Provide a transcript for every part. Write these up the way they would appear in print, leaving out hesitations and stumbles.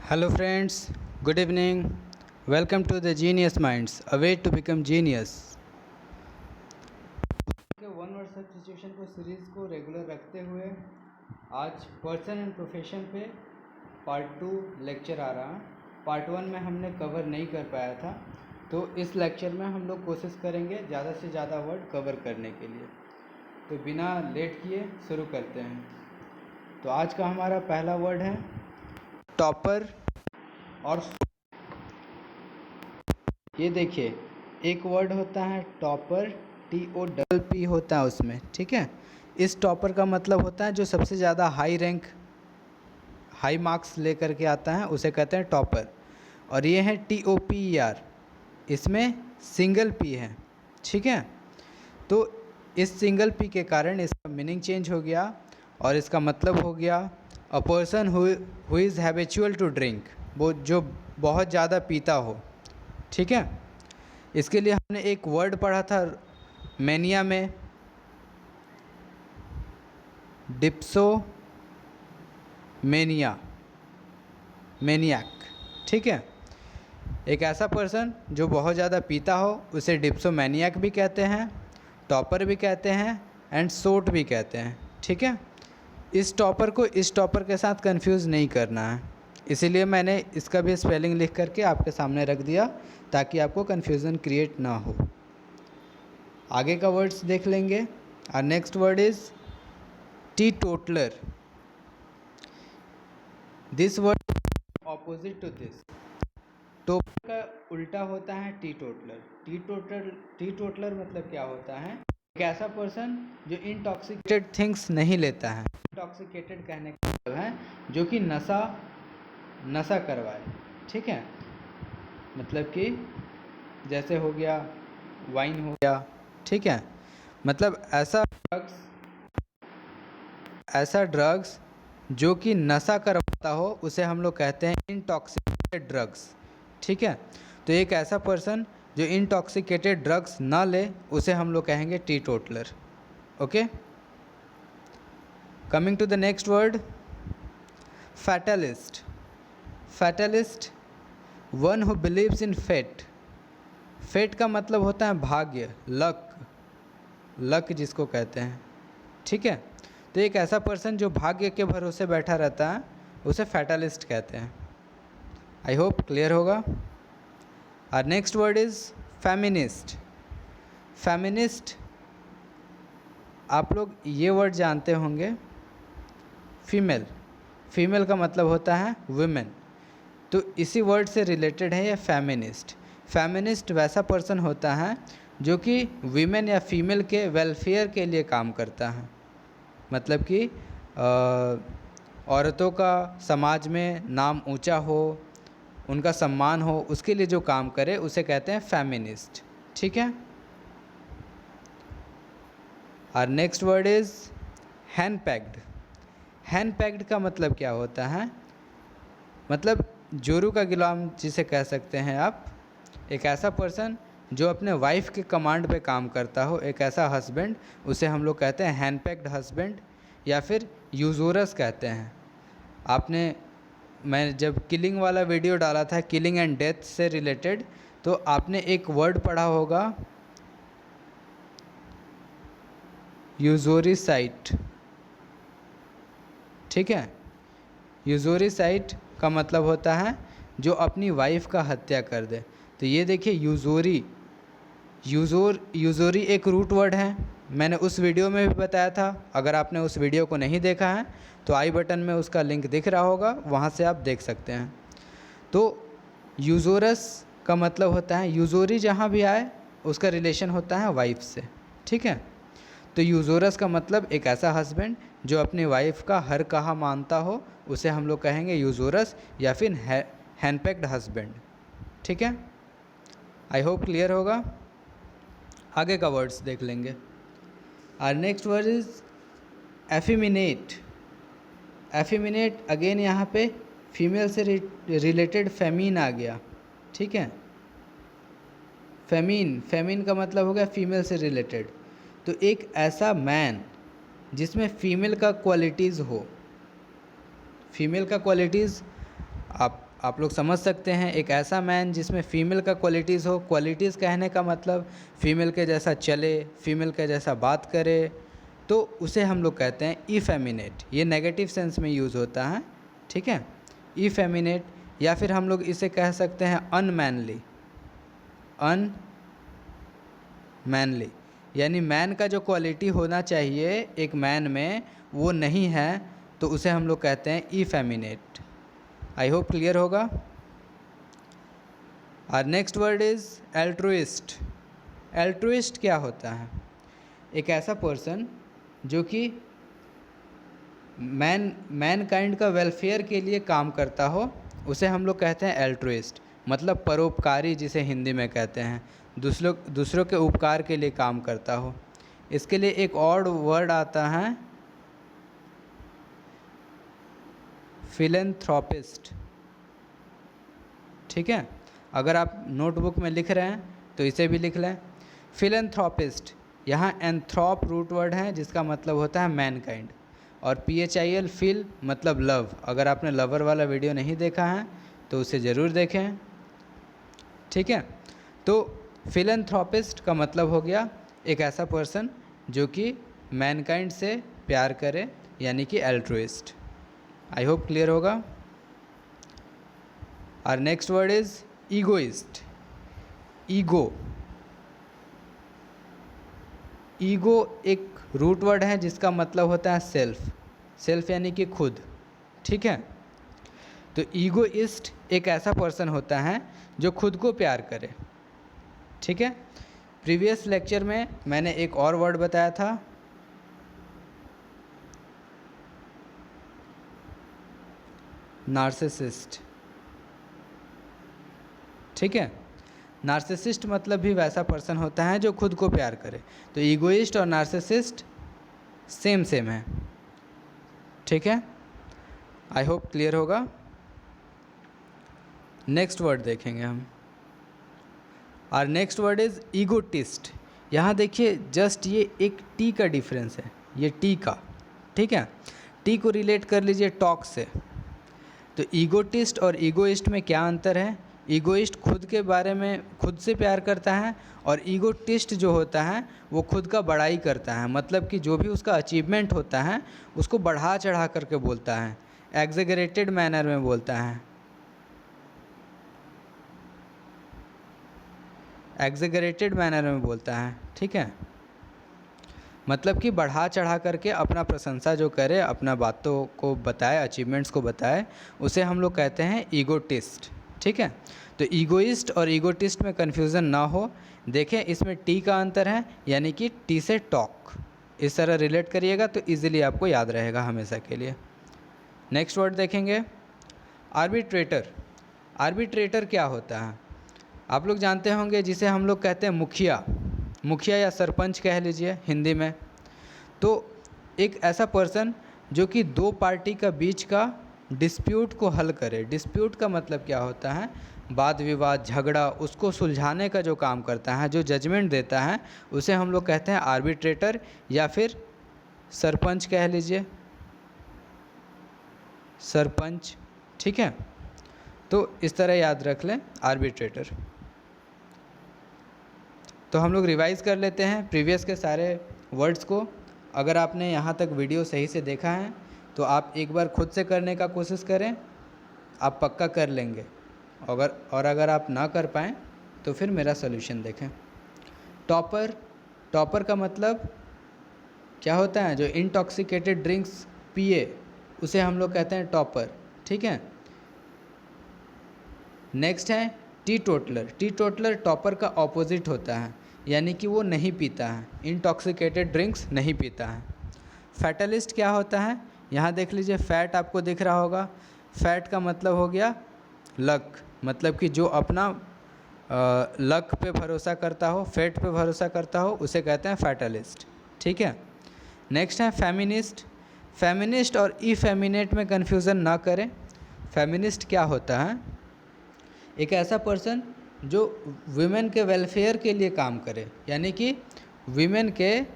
Hello friends, good evening. Welcome to the Genius Minds, a way to become genius. One word substitution को series को regular रखते हुए आज person and profession पे part 2 lecture आ रहा है। पार्ट 1 में हमने कवर नहीं कर पाया था, तो इस लेक्चर में हम लोग कोशिश करेंगे ज़्यादा से ज़्यादा वर्ड कवर करने के लिए। तो बिना लेट किए शुरू करते हैं। तो आज का हमारा पहला वर्ड है टॉपर। और ये देखिए, एक वर्ड होता है टॉपर, TOPP होता है उसमें, ठीक है। इस टॉपर का मतलब होता है जो सबसे ज़्यादा हाई रैंक, हाई मार्क्स लेकर के आता है, उसे कहते हैं टॉपर। और ये है TOPER, इसमें सिंगल P है, ठीक है। तो इस सिंगल P के कारण इसका मीनिंग चेंज हो गया और इसका मतलब हो गया a person who is habitual to drink, वो जो बहुत ज़्यादा पीता हो, ठीक है। इसके लिए हमने एक वर्ड पढ़ा था मैनिया में, डिप्सोमेनिया, मैनियाक, ठीक है। एक ऐसा पर्सन जो बहुत ज़्यादा पीता हो उसे डिप्सोमैनियाक भी कहते हैं, टॉपर भी कहते हैं एंड सोट भी कहते हैं, ठीक है। इस टॉपर को इस टॉपर के साथ कंफ्यूज नहीं करना है, इसीलिए मैंने इसका भी स्पेलिंग लिख करके आपके सामने रख दिया ताकि आपको कन्फ्यूज़न क्रिएट ना हो। आगे का वर्ड्स देख लेंगे। और next word is teetotaller. This word opposite to this. Topper का उल्टा होता है टी टोटलर। टी टोटलर मतलब क्या होता है? एक ऐसा पर्सन जो इंटॉक्सिकेटेड थिंग्स नहीं लेता है। इंटॉक्सिकेटेड कहने का मतलब है जो कि नशा करवाए, ठीक है। मतलब कि जैसे हो गया वाइन हो गया, ठीक है। मतलब ऐसा ड्रग्स जो कि नशा करवाता हो उसे हम लोग कहते हैं इंटॉक्सिकेटेड ड्रग्स, ठीक है। तो एक ऐसा पर्सन जो इंटॉक्सिकेटेड ड्रग्स ना ले उसे हम लोग कहेंगे teetotaller, okay. Coming to the next word, fatalist. Fatalist, one who believes in fate. Fate का मतलब होता है भाग्य, लक जिसको कहते हैं, ठीक है। तो एक ऐसा पर्सन जो भाग्य के भरोसे बैठा रहता है उसे फैटलिस्ट कहते हैं। आई होप क्लियर होगा। और next word is feminist. Feminist, आप लोग ये वर्ड जानते होंगे, फीमेल का मतलब होता है वुमेन, तो इसी वर्ड से रिलेटेड है ये फेमिनिस्ट। फेमिनिस्ट वैसा पर्सन होता है जो कि वीमेन या फीमेल के वेलफेयर के लिए काम करता है, मतलब कि औरतों का समाज में नाम ऊंचा हो, उनका सम्मान हो, उसके लिए जो काम करे उसे कहते हैं फेमिनिस्ट, ठीक है। और नेक्स्ट वर्ड इज़ हैंडपैक्ड। हैंडपैक्ड का मतलब क्या होता है? मतलब जोरू का गुलाम जिसे कह सकते हैं आप। एक ऐसा पर्सन जो अपने वाइफ के कमांड पे काम करता हो, एक ऐसा हस्बैंड, उसे हम लोग कहते हैं हैंडपैक्ड हस्बैंड या फिर यूजोरस कहते हैं। मैं जब किलिंग वाला वीडियो डाला था, किलिंग एंड डेथ से रिलेटेड, तो आपने एक वर्ड पढ़ा होगा यूजोरिसाइट, ठीक है। यूजोरिसाइट का मतलब होता है जो अपनी वाइफ का हत्या कर दे। तो ये देखिए यूजोरी एक रूट वर्ड है, मैंने उस वीडियो में भी बताया था। अगर आपने उस वीडियो को नहीं देखा है तो आई बटन में उसका लिंक दिख रहा होगा, वहाँ से आप देख सकते हैं। तो यूजोरस का मतलब होता है, यूजोरी जहाँ भी आए उसका रिलेशन होता है वाइफ से, ठीक है। तो यूजोरस का मतलब एक ऐसा हस्बैंड जो अपनी वाइफ का हर कहा मानता हो, उसे हम लोग कहेंगे यूजोरस या फिर हैंडपैक्ड हस्बैंड, ठीक है। आई होप क्लियर होगा। आगे का वर्ड्स देख लेंगे। और नेक्स्ट वर्ड इज एफिमिनेट। एफिमिनेट अगेन यहाँ पे फीमेल से रिलेटेड फेमिन आ गया, ठीक है। फेमिन का मतलब हो गया फीमेल से रिलेटेड। तो एक ऐसा मैन जिसमें फीमेल का क्वालिटीज़ हो। फीमेल का क्वालिटीज़ आप आप लोग समझ सकते हैं, एक ऐसा मैन जिसमें फ़ीमेल का क्वालिटीज़ हो। क्वालिटीज़ कहने का मतलब फ़ीमेल के जैसा चले, फ़ीमेल के जैसा बात करे, तो उसे हम लोग कहते हैं इफ़ेमिनेट। ये नेगेटिव सेंस में यूज़ होता है, ठीक है, इफ़ेमिनेट। या फिर हम लोग इसे कह सकते हैं अनमैनली। अनमैनली यानी मैन का जो क्वालिटी होना चाहिए एक मैन में वो नहीं है, तो उसे हम लोग कहते हैं इफ़ेमिनेट। आई होप क्लियर होगा। और next word is altruist. Altruist क्या होता है? एक ऐसा पर्सन जो कि मैन काइंड का वेलफेयर के लिए काम करता हो, उसे हम लोग कहते हैं एल्ट्रुइस्ट। मतलब परोपकारी, जिसे हिंदी में कहते हैं, दूसरों के उपकार के लिए काम करता हो। इसके लिए एक और वर्ड आता है फिलैंथ्रोपिस्ट, ठीक है। अगर आप नोटबुक में लिख रहे हैं तो इसे भी लिख लें, फिलैंथ्रोपिस्ट। यहाँ एंथ्रोप रूट वर्ड है जिसका मतलब होता है मैनकाइंड, और PHIL फिल मतलब लव। अगर आपने लवर वाला वीडियो नहीं देखा है तो उसे ज़रूर देखें, ठीक है। तो फिलैंथ्रोपिस्ट का मतलब हो गया एक ऐसा पर्सन जो कि मैनकाइंड से प्यार करे, यानी कि एल्ट्रुइस्ट। आई होप क्लियर होगा। और next word is egoist. Ego एक रूट वर्ड है जिसका मतलब होता है सेल्फ यानी कि खुद, ठीक है। तो ईगोइस्ट एक ऐसा पर्सन होता है जो खुद को प्यार करे, ठीक है। प्रीवियस लेक्चर में मैंने एक और वर्ड बताया था, नार्सिसिस्ट, ठीक है। नार्सिसिस्ट मतलब भी वैसा पर्सन होता है जो खुद को प्यार करे। तो ईगोइस्ट और नार्सिसिस्ट सेम है, ठीक है। आई होप क्लियर होगा। नेक्स्ट वर्ड देखेंगे हम, और नेक्स्ट वर्ड इज़ ईगोटिस्ट। यहाँ देखिए जस्ट ये एक टी का डिफरेंस है, ये टी का, ठीक है। टी को रिलेट कर लीजिए टॉक से। तो ईगोटिस्ट और ईगोइस्ट में क्या अंतर है? ईगोइस्ट खुद के बारे में खुद से प्यार करता है, और ईगोटिस्ट जो होता है वो खुद का बड़ाई करता है। मतलब कि जो भी उसका अचीवमेंट होता है उसको बढ़ा चढ़ा करके बोलता है, एग्जेगरेटेड मैनर में बोलता है, एग्जेगरेटेड मैनर में बोलता है, ठीक है। मतलब कि बढ़ा चढ़ा करके अपना प्रशंसा जो करे, अपना बातों को बताए, अचीवमेंट्स को बताए, उसे हम लोग कहते हैं ईगोटिस्ट, ठीक है। तो ईगोइस्ट और ईगोटिस्ट में कन्फ्यूज़न ना हो, देखें इसमें टी का अंतर है, यानी कि टी से टॉक, इस तरह रिलेट करिएगा तो इजीली आपको याद रहेगा हमेशा के लिए। नेक्स्ट वर्ड देखेंगे आर्बिट्रेटर। आर्बिट्रेटर क्या होता है? आप लोग जानते होंगे जिसे हम लोग कहते हैं मुखिया या सरपंच कह लीजिए हिंदी में। तो एक ऐसा पर्सन जो कि दो पार्टी का बीच का डिस्प्यूट को हल करे। डिस्प्यूट का मतलब क्या होता है? वाद विवाद, झगड़ा, उसको सुलझाने का जो काम करता है, जो जजमेंट देता है, उसे हम लोग कहते हैं आर्बिट्रेटर, या फिर सरपंच कह लीजिए, सरपंच, ठीक है। तो इस तरह याद रख लें आर्बिट्रेटर। तो हम लोग रिवाइज़ कर लेते हैं प्रीवियस के सारे वर्ड्स को। अगर आपने यहाँ तक वीडियो सही से देखा है तो आप एक बार खुद से करने का कोशिश करें, आप पक्का कर लेंगे। अगर आप ना कर पाएँ तो फिर मेरा सॉल्यूशन देखें। टॉपर का मतलब क्या होता है? जो इंटॉक्सिकेटेड ड्रिंक्स पिए उसे हम लोग कहते हैं टॉपर, ठीक है। नेक्स्ट है टी टोटलर टॉपर का ऑपोजिट होता है, यानी कि वो नहीं पीता है, इंटॉक्सिकेटेड ड्रिंक्स नहीं पीता है। फैटलिस्ट क्या होता है? यहाँ देख लीजिए, फैट आपको दिख रहा होगा। फैट का मतलब हो गया लक, मतलब कि जो अपना लक पे भरोसा करता हो, फेट पे भरोसा करता हो, उसे कहते हैं फैटलिस्ट, ठीक है। नेक्स्ट है फेमिनिस्ट और इफेमिनेट में कन्फ्यूज़न ना करें। फेमिनिस्ट क्या होता है? एक ऐसा पर्सन जो वुमेन के वेलफेयर के लिए काम करे, यानी कि वुमेन के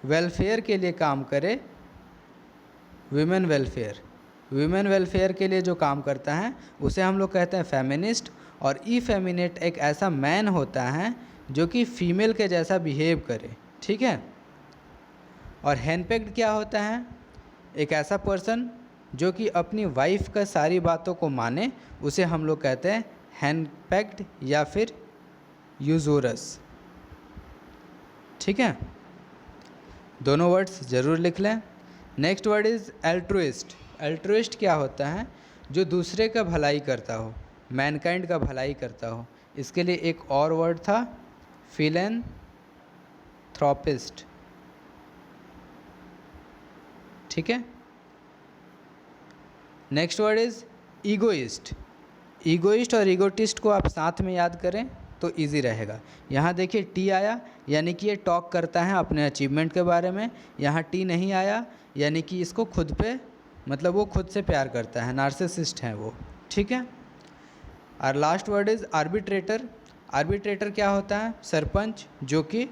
वेलफेयर के लिए काम करे, वुमेन वेलफेयर, वीमेन वेलफेयर के लिए जो काम करता है उसे हम लोग कहते हैं फेमिनिस्ट। और इफेमिनेट एक ऐसा मैन होता है जो कि फीमेल के जैसा बिहेव करे, ठीक है। और हैंडपेक्ड क्या होता है? एक ऐसा पर्सन जो कि अपनी वाइफ का सारी बातों को माने, उसे हम लोग कहते हैं हैंडपेक्ड या फिर यूजोरस, ठीक है। दोनों वर्ड्स ज़रूर लिख लें। Next word is altruist. Altruist क्या होता है? जो दूसरे का भलाई करता हो, मैनकाइंड का भलाई करता हो। इसके लिए एक और वर्ड था फिलैंथ्रोपिस्ट, ठीक है। Next word is egoist. Egoist और ईगोटिस्ट को आप साथ में याद करें तो इजी रहेगा। यहाँ देखिए टी आया, यानी कि ये टॉक करता है अपने अचीवमेंट के बारे में। यहाँ टी नहीं आया, यानी कि इसको खुद पे, मतलब वो खुद से प्यार करता है, नार्सिसिस्ट है वो, ठीक है। और last word is arbitrator. Arbitrator क्या होता है? सरपंच, जो कि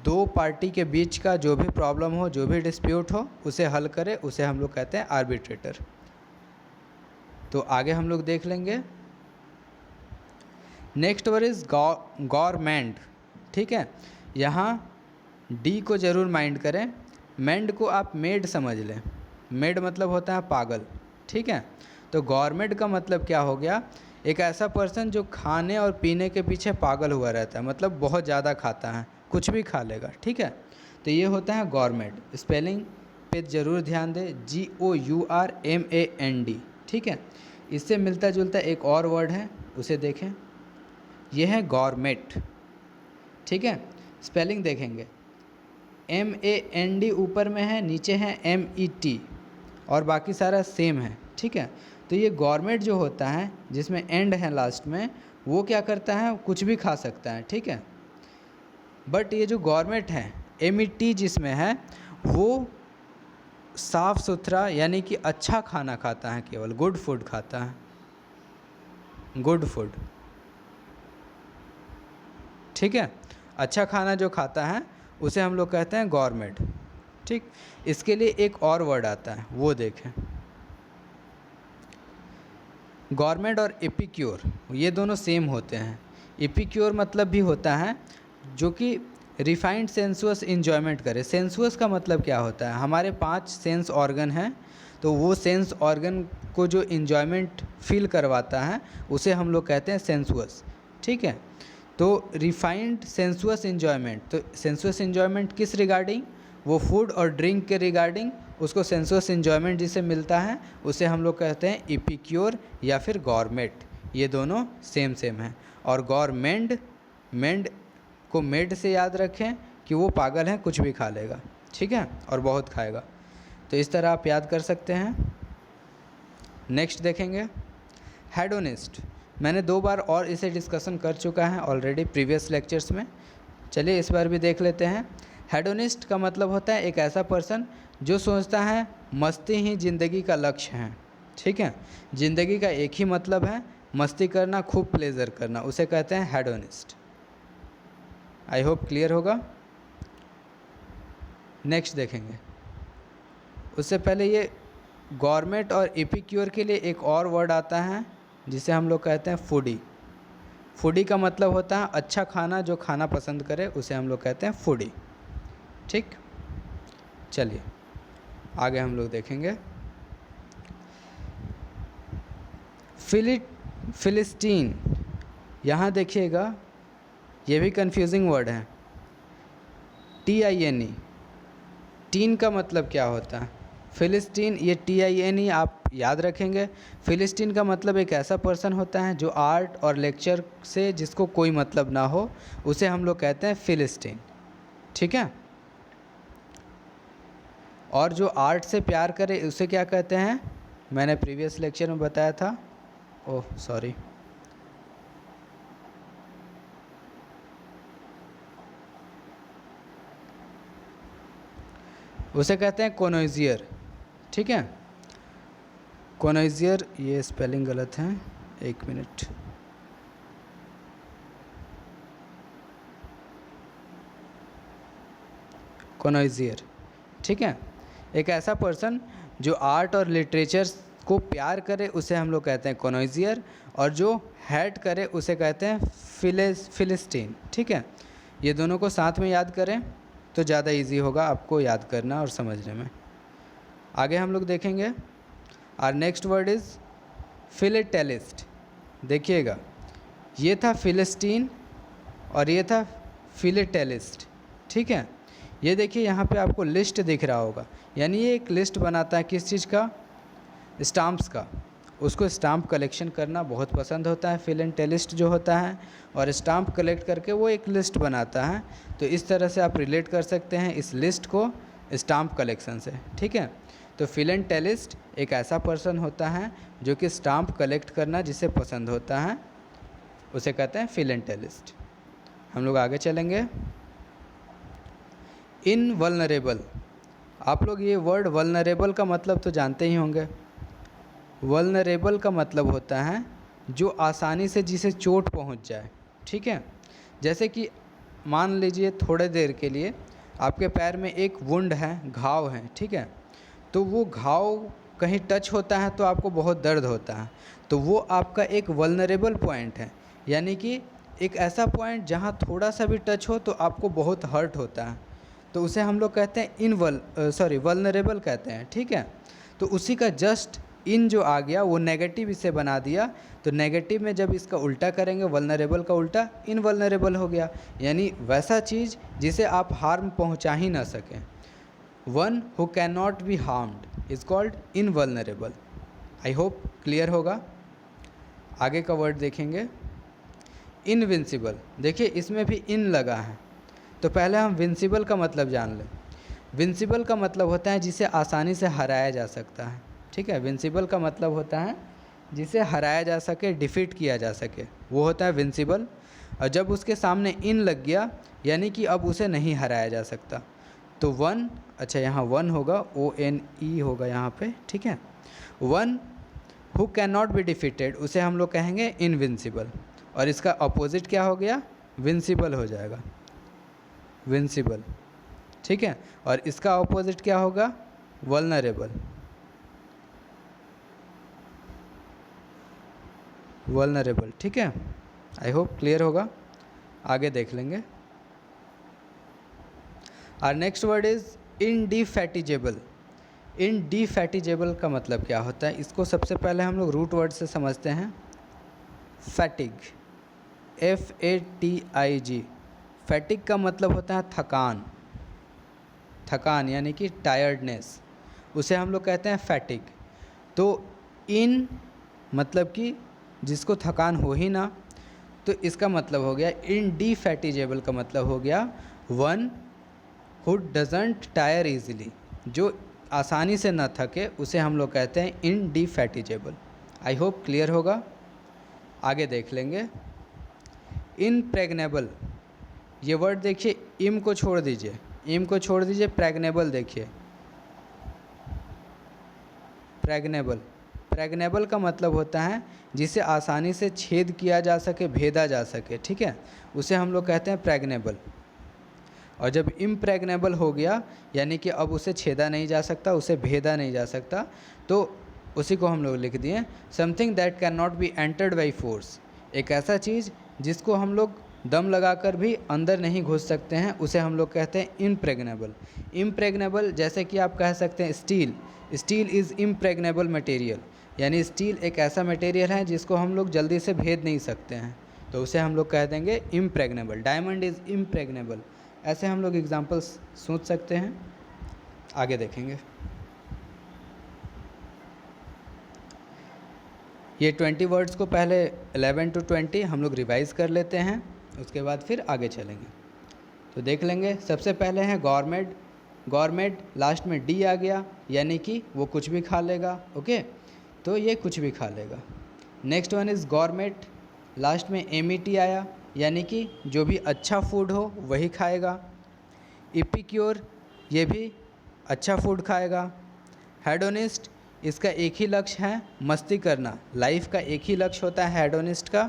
दो पार्टी के बीच का जो भी प्रॉब्लम हो, जो भी डिस्प्यूट हो, उसे हल करे, उसे हम लोग कहते हैं आर्बिट्रेटर। तो आगे हम लोग देख लेंगे। नेक्स्ट वर्ड इज़ गवर्नमेंट, ठीक है। यहाँ डी को ज़रूर माइंड करें, मेंड को आप मेड समझ लें। मेड मतलब होता है पागल, ठीक है। तो गवर्नमेंट का मतलब क्या हो गया? एक ऐसा पर्सन जो खाने और पीने के पीछे पागल हुआ रहता है, मतलब बहुत ज़्यादा खाता है, कुछ भी खा लेगा, ठीक है। तो ये होता है गवर्नमेंट। स्पेलिंग पे ज़रूर ध्यान दें, GOURMAND, ठीक है। इससे मिलता जुलता एक और वर्ड है, उसे देखें, यह है गवर्नमेंट, ठीक है। स्पेलिंग देखेंगे, MAND ऊपर में है, नीचे है MET, और बाकी सारा सेम है, ठीक है। तो ये गवर्नमेंट जो होता है, जिसमें एंड है लास्ट में, वो क्या करता है? कुछ भी खा सकता है, ठीक है। बट ये जो गवर्नमेंट है, MET जिसमें है, वो साफ़ सुथरा यानी कि अच्छा खाना खाता है, केवल गुड फूड खाता है, गुड फूड, ठीक है। अच्छा खाना जो खाता है उसे हम लोग कहते हैं गवर्नमेंट, ठीक। इसके लिए एक और वर्ड आता है, वो देखें। गवर्नमेंट और एपिक्योर, ये दोनों सेम होते हैं। एपिक्योर मतलब भी होता है जो कि रिफाइंड सेंसुअस इन्जॉयमेंट करे। सेंसुअस का मतलब क्या होता है? हमारे 5 सेंस ऑर्गन हैं, तो वो सेंस ऑर्गन को जो इन्जॉयमेंट फील करवाता है उसे हम लोग कहते हैं सेंसुअस, ठीक है। तो रिफाइंड सेंसुअस इन्जॉयमेंट, तो सेंसुअस इन्जॉयमेंट किस रिगार्डिंग? वो फूड और ड्रिंक के रिगार्डिंग उसको सेंसुअस इन्जॉयमेंट जिसे मिलता है उसे हम लोग कहते हैं एपिक्योर या फिर गवर्नमेंट। ये दोनों सेम हैं। और गवर्नमेंट, मेंड को मेड से याद रखें कि वो पागल है, कुछ भी खा लेगा, ठीक है, और बहुत खाएगा। तो इस तरह आप याद कर सकते हैं। नेक्स्ट देखेंगे हेडोनिस्ट। मैंने 2 बार और इसे डिस्कशन कर चुका है ऑलरेडी प्रीवियस लेक्चर्स में, चलिए इस बार भी देख लेते हैं। हेडोनिस्ट का मतलब होता है एक ऐसा पर्सन जो सोचता है मस्ती ही ज़िंदगी का लक्ष्य है, ठीक है। ज़िंदगी का एक ही मतलब है, मस्ती करना, खूब प्लेजर करना, उसे कहते हैं हेडोनिस्ट। आई होप क्लियर होगा। नेक्स्ट देखेंगे। उससे पहले ये गवर्नमेंट और एपिक्योर के लिए एक और वर्ड आता है जिसे हम लोग कहते हैं फूडी। फूडी का मतलब होता है अच्छा खाना, जो खाना पसंद करे उसे हम लोग कहते हैं फूडी, ठीक। चलिए आगे हम लोग देखेंगे। फिलिस्टीन, यहाँ देखिएगा, ये भी कंफ्यूजिंग वर्ड है। TINE, टीन का मतलब क्या होता है? फिलिस्टीन, ये TINE आप याद रखेंगे। फिलिस्टीन का मतलब एक ऐसा पर्सन होता है जो आर्ट और लेक्चर से जिसको कोई मतलब ना हो, उसे हम लोग कहते हैं फिलिस्टीन, ठीक है। और जो आर्ट से प्यार करे उसे क्या कहते हैं? मैंने प्रीवियस लेक्चर में बताया था, ओह सॉरी, उसे कहते हैं कोनोइजियर, ठीक है। कोनोइजियर, ये स्पेलिंग गलत है, 1 मिनट। कोनोइजियर, ठीक है। एक ऐसा पर्सन जो आर्ट और लिटरेचर को प्यार करे उसे हम लोग कहते हैं कोनोइजियर, और जो हैट करे उसे कहते हैं फिलिस्टीन। ठीक है, ये दोनों को साथ में याद करें तो ज़्यादा इजी होगा आपको याद करना और समझने में। आगे हम लोग देखेंगे, आर नेक्स्ट वर्ड इज़ फिलेटेलिस्ट। देखिएगा, ये था फिलिस्टीन और ये था फिलेटेलिस्ट। ठीक है, ये देखिए यहाँ पे आपको लिस्ट दिख रहा होगा, यानी ये एक लिस्ट बनाता है किस चीज़ का, स्टाम्प्स का। उसको स्टाम्प कलेक्शन करना बहुत पसंद होता है फिलेटेलिस्ट जो होता है, और स्टाम्प कलेक्ट करके वो एक लिस्ट बनाता है। तो इस तरह से आप रिलेट कर सकते हैं इस लिस्ट को स्टाम्प कलेक्शन से। ठीक है, तो फिलेटेलिस्ट एक ऐसा पर्सन होता है जो कि स्टाम्प कलेक्ट करना जिसे पसंद होता है, उसे कहते हैं फिलेटेलिस्ट। हम लोग आगे चलेंगे, इनवल्नरेबल। आप लोग ये वर्ड वल्नरेबल का मतलब तो जानते ही होंगे। वल्नरेबल का मतलब होता है जो आसानी से जिसे चोट पहुंच जाए। ठीक है, जैसे कि मान लीजिए थोड़े देर के लिए आपके पैर में एक वुंड है, घाव है। ठीक है, तो वो घाव कहीं टच होता है तो आपको बहुत दर्द होता है, तो वो आपका एक वल्नरेबल पॉइंट है, यानी कि एक ऐसा पॉइंट जहाँ थोड़ा सा भी टच हो तो आपको बहुत हर्ट होता है, तो उसे हम लोग कहते हैं वल्नरेबल कहते हैं। ठीक है, तो उसी का जस्ट इन जो आ गया वो नेगेटिव इसे बना दिया, तो नेगेटिव में जब इसका उल्टा करेंगे, वल्नरेबल का उल्टा इनवल्नरेबल हो गया, यानी वैसा चीज़ जिसे आप हार्म पहुंचा ही ना सकें। One who can not be harmed is called invulnerable. I hope clear होगा। आगे का वर्ड देखेंगे, इनविंसिबल। देखिए इसमें भी इन लगा है, तो पहले हम विंसिबल का मतलब जान लें। विंसिबल का मतलब होता है जिसे आसानी से हराया जा सकता है। ठीक है, विंसिबल का मतलब होता है जिसे हराया जा सके, डिफीट किया जा सके, वो होता है विंसिबल। और जब उसके सामने इन लग गया यानी कि अब उसे नहीं हराया जा सकता, तो वन, अच्छा यहाँ वन होगा, ONE होगा यहाँ पे। ठीक है, one who can not be defeated उसे हम लोग कहेंगे इनविंसिबल, और इसका अपोजिट क्या हो गया, विंसिबल हो जाएगा, विंसिबल। ठीक है, और इसका अपोजिट क्या होगा, वल्नरेबल, वल्नरेबल। ठीक है, आई होप क्लियर होगा। आगे देख लेंगे, आर नेक्स्ट वर्ड इज़ इनडिफैटिजेबल। इनडिफैटिजेबल का मतलब क्या होता है, इसको सबसे पहले हम लोग रूट वर्ड से समझते हैं। Fatigue, FATIG। फैटिग का मतलब होता है थकान, थकान यानी कि टायर्डनेस, उसे हम लोग कहते हैं फैटिग। तो इन मतलब कि जिसको थकान हो ही ना, तो इसका मतलब हो गया इनडिफैटिजेबल का मतलब हो गया one who doesn't tyre easily, जो आसानी से ना थके उसे हम लोग कहते हैं इनडिफैटिजेबल। आई होप क्लियर होगा। आगे देख लेंगे, इनप्रेग्नेबल। ये वर्ड देखिए, इम को छोड़ दीजिए, इम को छोड़ दीजिए, प्रेग्नेबल देखिए, प्रेग्नेबल। प्रेग्नेबल का मतलब होता है जिसे आसानी से छेद किया जा सके, भेदा जा सके। ठीक है, उसे हम लोग कहते हैं प्रेग्नेबल। और जब इम्प्रेग्नेबल हो गया यानी कि अब उसे छेदा नहीं जा सकता, उसे भेदा नहीं जा सकता, तो उसी को हम लोग लिख दिए something that can not be entered by force. एक ऐसा चीज़ जिसको हम लोग दम लगाकर भी अंदर नहीं घुस सकते हैं, उसे हम लोग कहते हैं इम्प्रेग्नेबल। इम्प्रेग्नेबल जैसे कि आप कह सकते हैं steel, steel is impregnable material, यानी स्टील एक ऐसा मटेरियल है जिसको हम लोग जल्दी से भेद नहीं सकते हैं, तो उसे हम लोग कह देंगे इम्प्रेग्नेबल। Diamond is impregnable. ऐसे हम लोग एग्जांपल्स सोच सकते हैं। आगे देखेंगे, ये 20 वर्ड्स को पहले 11 to 20 हम लोग रिवाइज़ कर लेते हैं, उसके बाद फिर आगे चलेंगे। तो देख लेंगे, सबसे पहले है गवर्नमेंट। गवर्नमेंट लास्ट में डी आ गया यानी कि वो कुछ भी खा लेगा। ओके, तो ये कुछ भी खा लेगा। Next one is government, last में MET आया यानी कि जो भी अच्छा फूड हो वही खाएगा। इपिक्योर, ये भी अच्छा फूड खाएगा। हेडोनिस्ट, इसका एक ही लक्ष्य है मस्ती करना, लाइफ का एक ही लक्ष्य होता है हेडोनिस्ट का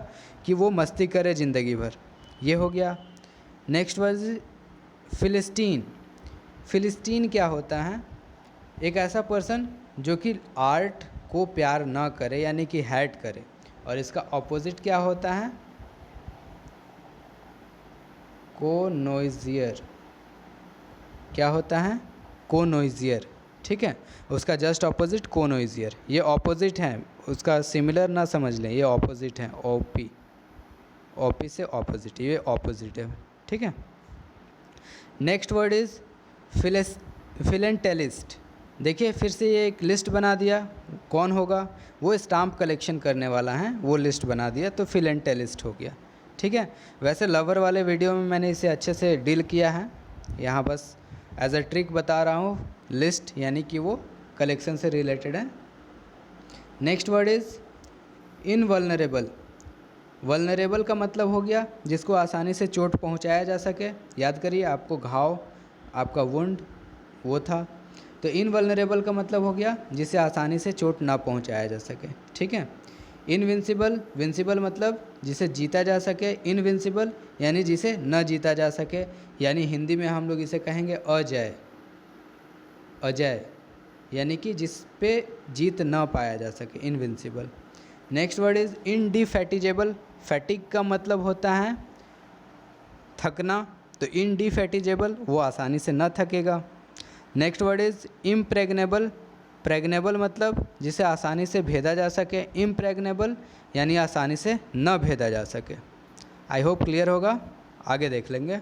कि वो मस्ती करे ज़िंदगी भर, ये हो गया। Next word फिलिस्टीन। फिलिस्टीन क्या होता है, एक ऐसा पर्सन जो कि आर्ट को प्यार ना करे यानी कि हैट करे। और इसका ऑपोजिट क्या होता है? कोनोइजियर। क्या होता है? कोनोइजियर। ठीक है, उसका जस्ट ऑपोजिट कोनोइजियर। ये ऑपोजिट है, उसका सिमिलर ना समझ लें, ये ऑपोजिट है। ओपी, ओपी से ऑपोजिट, ये ऑपोजिट है। ठीक है। Next word is philatelist. देखिए फिर से ये एक लिस्ट बना दिया। कौन होगा? वो स्टाम्प कलेक्शन करने वाला है, वो लिस्ट बना दिया, तो फिलेंटेलिस्ट हो गया। ठीक है। वैसे लवर वाले वीडियो में मैंने इसे अच्छे से डील किया है, यहाँ बस एज अ ट्रिक बता रहा हूँ। लिस्ट यानी कि वो कलेक्शन से रिलेटेड है। Next word is invulnerable. Vulnerable का मतलब हो गया जिसको आसानी से चोट पहुंचाया जा सके। याद करिए, आपको घाव, आपका वुंड वो था, तो इनवल्नरेबल का मतलब हो गया जिसे आसानी से चोट ना पहुंचाया जा सके। ठीक है। इनविंसिबल, विंसिबल मतलब जिसे जीता जा सके। इनविंसिबल यानी जिसे न जीता जा सके, यानी हिंदी में हम लोग इसे कहेंगे अजय। अजय यानी कि जिस पे जीत न पाया जा सके, invincible. Next word is indefatigable. Fatigue का मतलब होता है थकना, तो इनडिफैटिजेबल वो आसानी से न थकेगा। Next word is impregnable. Pregnable मतलब जिसे आसानी से भेदा जा सके। इम्प्रेग्नेबल यानी आसानी से न भेदा जा सके। आई होप क्लियर होगा, आगे देख लेंगे।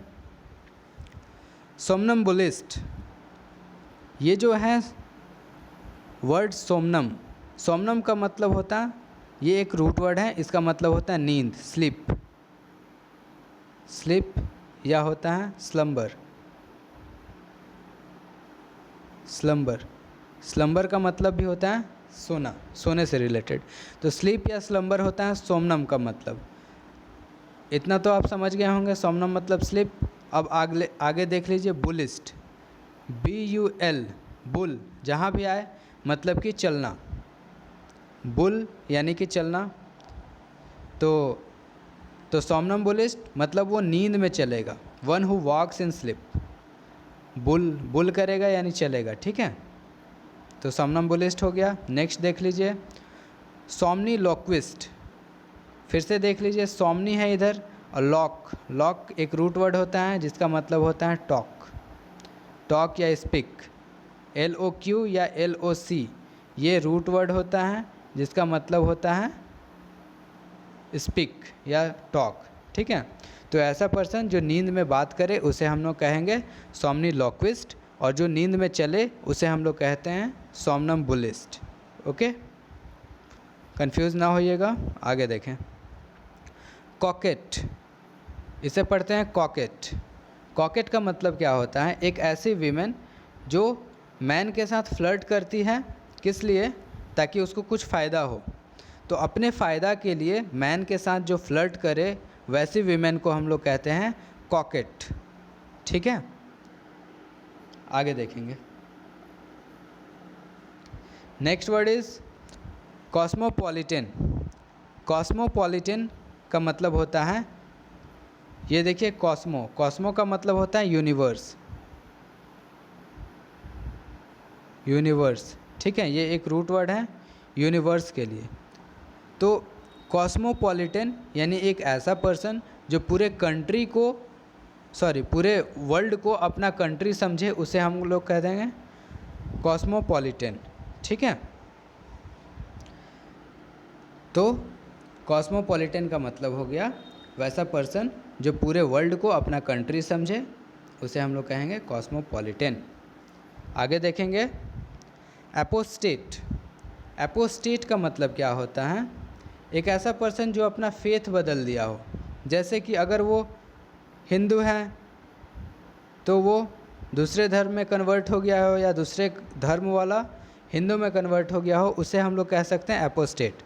सोमनम्बुलिस्ट, ये जो है वर्ड सोमनम, सोमनम का मतलब होता है, ये एक रूट वर्ड है, इसका मतलब होता है नींद, स्लीप। स्लीप या होता है स्लम्बर। स्लम्बर, स्लम्बर का मतलब भी होता है सोना, सोने से रिलेटेड। तो स्लीप या स्लम्बर होता है सोमनम का मतलब। इतना तो आप समझ गए होंगे, सोमनम मतलब स्लीप। अब आगे देख लीजिए बुलिस्ट। BUL, बुल जहाँ भी आए मतलब कि चलना। बुल यानी कि चलना। तो सोमनम्बुलिस्ट मतलब वो नींद में चलेगा। One who walks in sleep. बुल करेगा यानी चलेगा। ठीक है, तो सोमनम्बुलिस्ट हो गया। नेक्स्ट देख लीजिए सोमनीलोक्विस्ट। फिर से देख लीजिए, सोमनी है इधर और लॉक एक रूट वर्ड होता है जिसका मतलब होता है टॉक या स्पीक। LOQ या LOC ये रूट वर्ड होता है जिसका मतलब होता है स्पीक या टॉक। ठीक है, तो ऐसा पर्सन जो नींद में बात करे उसे हम लोग कहेंगे सोमनीलोक्विस्ट, और जो नींद में चले उसे हम लोग कहते हैं सोमनम्बुलिस्ट। ओके, कंफ्यूज ना होइएगा, आगे देखें। कॉकेट, इसे पढ़ते हैं कॉकेट। कॉकेट का मतलब क्या होता है? एक ऐसी वीमेन जो मैन के साथ फ्लर्ट करती है, किस लिए? ताकि उसको कुछ फ़ायदा हो। तो अपने फ़ायदा के लिए मैन के साथ जो फ्लर्ट करे वैसी वीमेन को हम लोग कहते हैं कॉकेट। ठीक है, आगे देखेंगे। Next word is cosmopolitan. Cosmopolitan का मतलब होता है, ये देखिए कॉस्मो का मतलब होता है यूनिवर्स। ठीक है, ये एक रूट वर्ड है यूनिवर्स के लिए। तो कॉस्मोपॉलिटन यानी एक ऐसा पर्सन जो पूरे वर्ल्ड को अपना कंट्री समझे, उसे हम लोग कह देंगे कॉस्मोपॉलिटन। ठीक है, तो कॉस्मोपॉलिटन का मतलब हो गया वैसा पर्सन जो पूरे वर्ल्ड को अपना कंट्री समझे, उसे हम लोग कहेंगे कॉस्मोपॉलिटन। आगे देखेंगे एपोस्टेट। एपोस्टेट का मतलब क्या होता है? एक ऐसा पर्सन जो अपना फेथ बदल दिया हो। जैसे कि अगर वो हिंदू है तो वो दूसरे धर्म में कन्वर्ट हो गया हो, या दूसरे धर्म वाला हिंदू में कन्वर्ट हो गया हो, उसे हम लोग कह सकते हैं एपोस्टेट।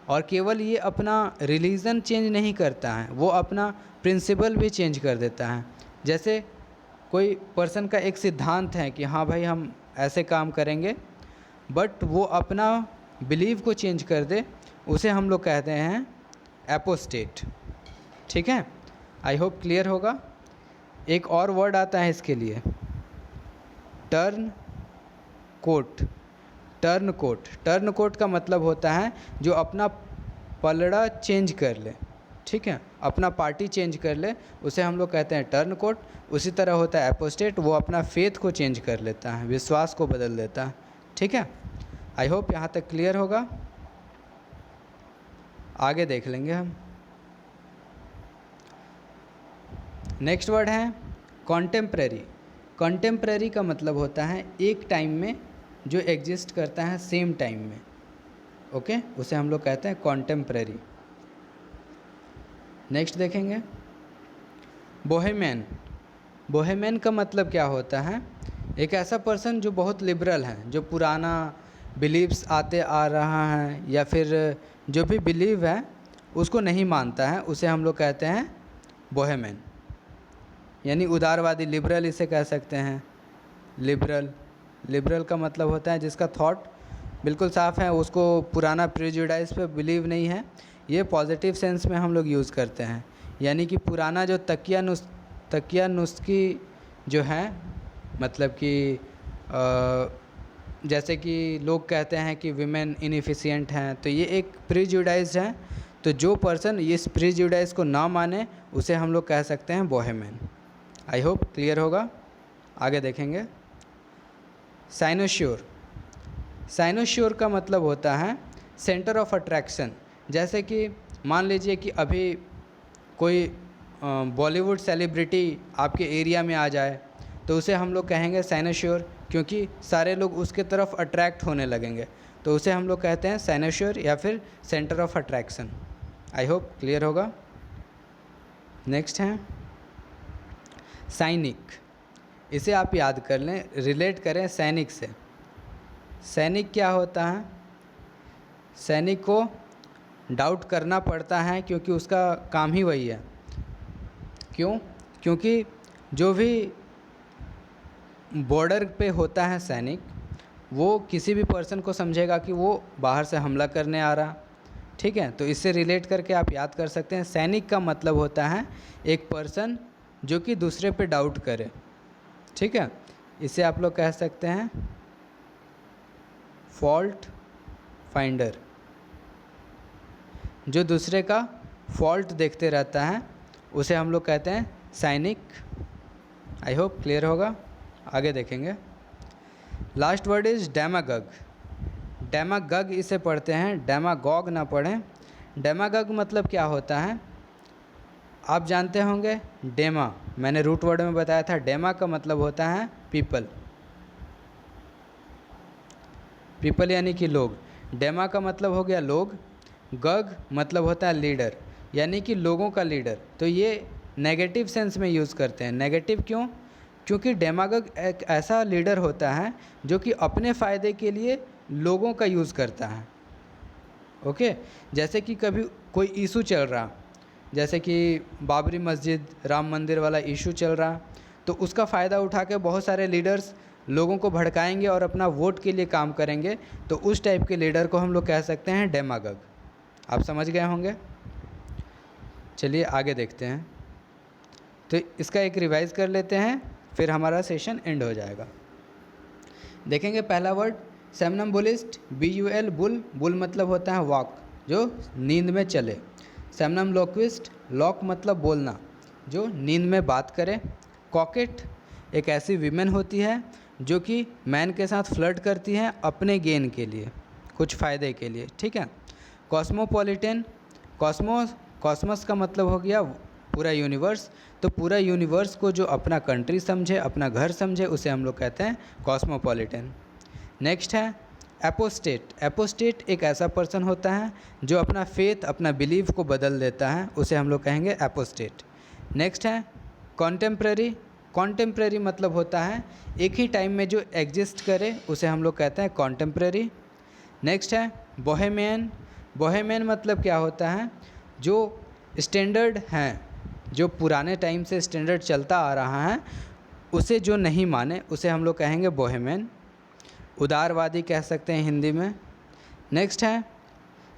और केवल ये अपना रिलीजन चेंज नहीं करता है, वो अपना प्रिंसिपल भी चेंज कर देता है। जैसे कोई पर्सन का एक सिद्धांत है कि हाँ भाई हम ऐसे काम करेंगे, बट वो अपना बिलीव को चेंज कर दे, उसे हम लोग कहते हैं एपोस्टेट। ठीक है, आई होप क्लियर होगा। एक और वर्ड आता है इसके लिए, turncoat. Turncoat, turncoat का मतलब होता है जो अपना पलड़ा चेंज कर ले, ठीक है, अपना पार्टी चेंज कर ले, उसे हम लोग कहते हैं टर्न कोट। उसी तरह होता है एपोस्टेट, वो अपना फेथ को चेंज कर लेता है, विश्वास को बदल देता है, ठीक है। आई होप यहाँ तक क्लियर होगा। आगे देख लेंगे हम। नेक्स्ट वर्ड है कॉन्टेम्प्रेरी। कॉन्टेम्प्रेरी का मतलब होता है एक टाइम में जो एग्जिस्ट करता है सेम टाइम में, ओके, उसे हम लोग कहते हैं कॉन्टेम्प्रेरी। नेक्स्ट देखेंगे बोहेमियन। बोहेमियन का मतलब क्या होता है? एक ऐसा पर्सन जो बहुत लिबरल है, जो पुराना बिलीव्स आते आ रहा है या फिर जो भी बिलीव है उसको नहीं मानता है, उसे हम लोग कहते हैं बोहेमियन, यानी उदारवादी, लिबरल इसे कह सकते हैं। लिबरल, लिबरल का मतलब होता है जिसका थॉट बिल्कुल साफ़ है, उसको पुराना प्रेजुडाइज पे बिलीव नहीं है। ये पॉजिटिव सेंस में हम लोग यूज़ करते हैं, यानी कि पुराना जो तकिया नुस्खी जो है, मतलब कि जैसे कि लोग कहते हैं कि विमेन इनएफिशिएंट हैं, तो ये एक प्रेजुडाइज है। तो जो पर्सन इस प्रेजुडाइज को ना माने उसे हम लोग कह सकते हैं बोहेमियन। आई होप क्लियर होगा। आगे देखेंगे साइनोश्योर। साइनोश्योर का मतलब होता है सेंटर ऑफ अट्रैक्शन। जैसे कि मान लीजिए कि अभी कोई बॉलीवुड सेलिब्रिटी आपके एरिया में आ जाए, तो उसे हम लोग कहेंगे साइनोश्योर, क्योंकि सारे लोग उसके तरफ अट्रैक्ट होने लगेंगे, तो उसे हम लोग कहते हैं साइनोश्योर या फिर centre of attraction. I hope clear होगा। नेक्स्ट है सैनिक। इसे आप याद कर लें, रिलेट करें सैनिक से। सैनिक क्या होता है? सैनिक को डाउट करना पड़ता है क्योंकि उसका काम ही वही है। क्यों? क्योंकि जो भी बॉर्डर पे होता है सैनिक, वो किसी भी पर्सन को समझेगा कि वो बाहर से हमला करने आ रहा, ठीक है। तो इससे रिलेट करके आप याद कर सकते हैं, सैनिक का मतलब होता है एक पर्सन जो कि दूसरे पे डाउट करे, ठीक है। इसे आप लोग कह सकते हैं फॉल्ट फाइंडर, जो दूसरे का फॉल्ट देखते रहता है उसे हम लोग कहते हैं सैनिक। आई होप क्लियर होगा। आगे देखेंगे। Last word is demagogue. Demagogue इसे पढ़ते हैं, डेमागॉग ना पढ़ें। डेमागग मतलब क्या होता है? आप जानते होंगे डेमा, मैंने रूट वर्ड में बताया था। डेमा का मतलब होता है पीपल, पीपल यानी कि लोग। डेमा का मतलब हो गया लोग। गग मतलब होता है लीडर, यानी कि लोगों का लीडर। तो ये नेगेटिव सेंस में यूज़ करते हैं। नेगेटिव क्यों? क्योंकि डेमागग एक ऐसा लीडर होता है जो कि अपने फ़ायदे के लिए लोगों का यूज़ करता है, ओके। जैसे कि कभी कोई इशू चल रहा, जैसे कि बाबरी मस्जिद, राम मंदिर वाला इशू चल रहा, तो उसका फ़ायदा उठा के बहुत सारे लीडर्स लोगों को भड़काएंगे और अपना वोट के लिए काम करेंगे। तो उस टाइप के लीडर को हम लोग कह सकते हैं डेमागग। आप समझ गए होंगे। चलिए आगे देखते हैं। तो इसका एक रिवाइज़ कर लेते हैं, फिर हमारा सेशन एंड हो जाएगा। देखेंगे पहला वर्ड सेमनम्बुलिस्ट, BUL, बुल। बुल मतलब होता है वॉक, जो नींद में चले। सेमनम्बुलिस्ट, लॉक मतलब बोलना, जो नींद में बात करे। कॉकेट, एक ऐसी वीमेन होती है जो कि मैन के साथ फ्लर्ट करती हैं अपने गेन के लिए, कुछ फ़ायदे के लिए, ठीक है। कॉस्मोपॉलिटन, कॉस्मस का मतलब हो गया पूरा यूनिवर्स। तो पूरा यूनिवर्स को जो अपना कंट्री समझे, अपना घर समझे, उसे हम लोग कहते हैं कॉस्मोपॉलिटन। नेक्स्ट है एपोस्टेट। एपोस्टेट एक ऐसा पर्सन होता है जो अपना फेथ, अपना बिलीव को बदल देता है, उसे हम लोग कहेंगे एपोस्टेट। नेक्स्ट है कॉन्टेम्प्रेरी। कॉन्टेम्प्रेरी मतलब होता है एक ही टाइम में जो एग्जिस्ट करे, उसे हम लोग कहते हैं कॉन्टेम्प्रेरी। नेक्स्ट है बोहेमियन। बोहेमियन मतलब क्या होता है? जो स्टैंडर्ड हैं, जो पुराने टाइम से स्टैंडर्ड चलता आ रहा है, उसे जो नहीं माने, उसे हम लोग कहेंगे बोहेमियन। उदारवादी कह सकते हैं हिंदी में। नेक्स्ट है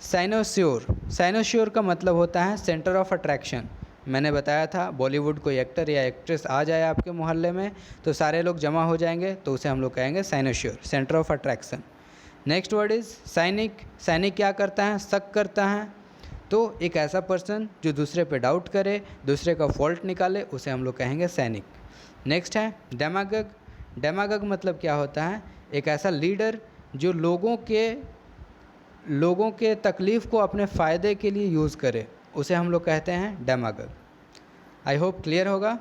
साइनोश्योर। साइनोश्योर का मतलब होता है सेंटर ऑफ अट्रैक्शन। मैंने बताया था बॉलीवुड कोई एक्टर या एक्ट्रेस आ जाए आपके मोहल्ले में तो सारे लोग जमा हो जाएंगे, तो उसे हम लोग कहेंगे cynosure, centre of attraction. Next word is cynic. Cynic क्या करता है? शक करता है। तो एक ऐसा पर्सन जो दूसरे पे डाउट करे, दूसरे का फॉल्ट निकाले, उसे हम लोग कहेंगे सैनिक। नेक्स्ट है डेमागग। डेमागग मतलब क्या होता है? एक ऐसा लीडर जो लोगों के तकलीफ़ को अपने फ़ायदे के लिए यूज़ करे, उसे हम लोग कहते हैं डेमागग। आई होप क्लियर होगा।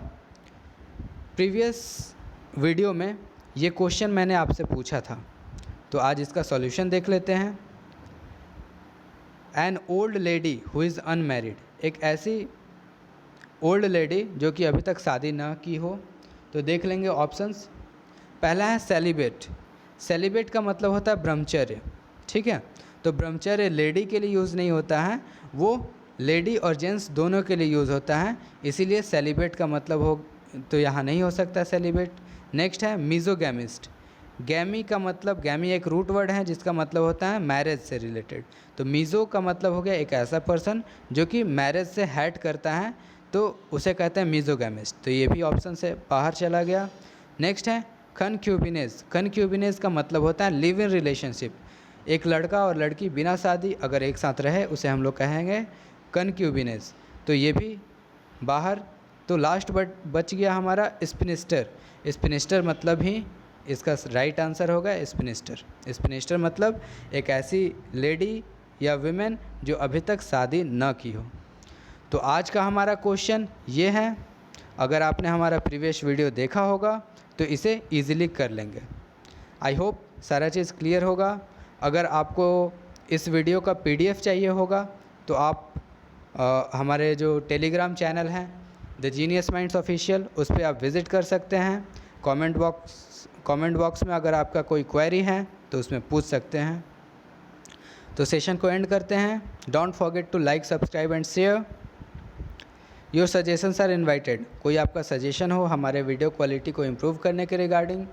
प्रीवियस वीडियो में ये क्वेश्चन मैंने आपसे पूछा था, तो आज इसका सॉल्यूशन देख लेते हैं। An old lady who is unmarried. एक ऐसी ओल्ड लेडी जो कि अभी तक शादी ना की हो, तो देख लेंगे ऑप्शंस। पहला है सेलिब्रेट। सेलिब्रेट का मतलब होता है ब्रह्मचर्य, ठीक है। तो ब्रह्मचर्य लेडी के लिए यूज़ नहीं होता है, वो लेडी और जेंट्स दोनों के लिए यूज़ होता है, इसीलिए सेलिब्रेट का मतलब हो तो यहाँ नहीं हो सकता सेलिब्रेट। नेक्स्ट है मिजोगैमिस्ट। गैमी का मतलब, गैमी एक रूट वर्ड है जिसका मतलब होता है मैरिज से रिलेटेड। तो मीज़ो का मतलब हो गया एक ऐसा पर्सन जो कि मैरिज से हैट करता है, तो उसे कहते हैं मिजोगैमिस्ट। तो ये भी ऑप्शन से बाहर चला गया। नेक्स्ट है कनक्यूबिनेस। कनक्यूबिनेस का मतलब होता है लिव इन रिलेशनशिप। एक लड़का और लड़की बिना शादी अगर एक साथ रहे, उसे हम लोग कहेंगे कनक्यूबिनेस। तो ये भी बाहर। तो लास्ट बच गया हमारा स्पिनिस्टर। स्पिनिस्टर मतलब ही इसका राइट आंसर होगा स्पिनिस्टर। स्पिनिस्टर मतलब एक ऐसी लेडी या विमेन जो अभी तक शादी न की हो। तो आज का हमारा क्वेश्चन ये है। अगर आपने हमारा प्रीवियस वीडियो देखा होगा तो इसे ईजिली कर लेंगे। आई होप सारा चीज़ क्लियर होगा। अगर आपको इस वीडियो का PDF चाहिए होगा तो आप हमारे जो टेलीग्राम चैनल हैं द जीनियस माइंड्स ऑफिशियल, उस पर आप विज़िट कर सकते हैं। कमेंट बॉक्स में अगर आपका कोई क्वेरी है तो उसमें पूछ सकते हैं। तो सेशन को एंड करते हैं। Don't forget to like, subscribe and share. Your suggestions are invited. कोई आपका सजेशन हो हमारे वीडियो क्वालिटी को इम्प्रूव करने के रिगार्डिंग,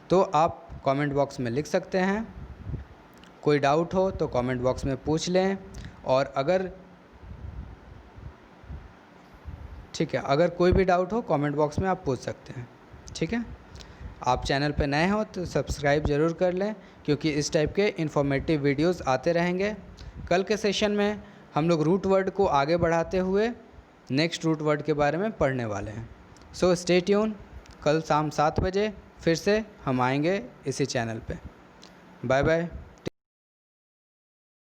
तो आप कमेंट बॉक्स में लिख सकते हैं। कोई डाउट हो तो कमेंट बॉक्स में पूछ लें। और अगर ठीक है, अगर कोई भी डाउट हो कमेंट बॉक्स में आप पूछ सकते हैं, ठीक है। आप चैनल पे नए हो तो सब्सक्राइब ज़रूर कर लें, क्योंकि इस टाइप के इन्फॉर्मेटिव वीडियोस आते रहेंगे। कल के सेशन में हम लोग रूट वर्ड को आगे बढ़ाते हुए नेक्स्ट रूट वर्ड के बारे में पढ़ने वाले हैं। So stay tune. कल शाम 7 बजे फिर से हम आएंगे इसी चैनल पे। Bye bye.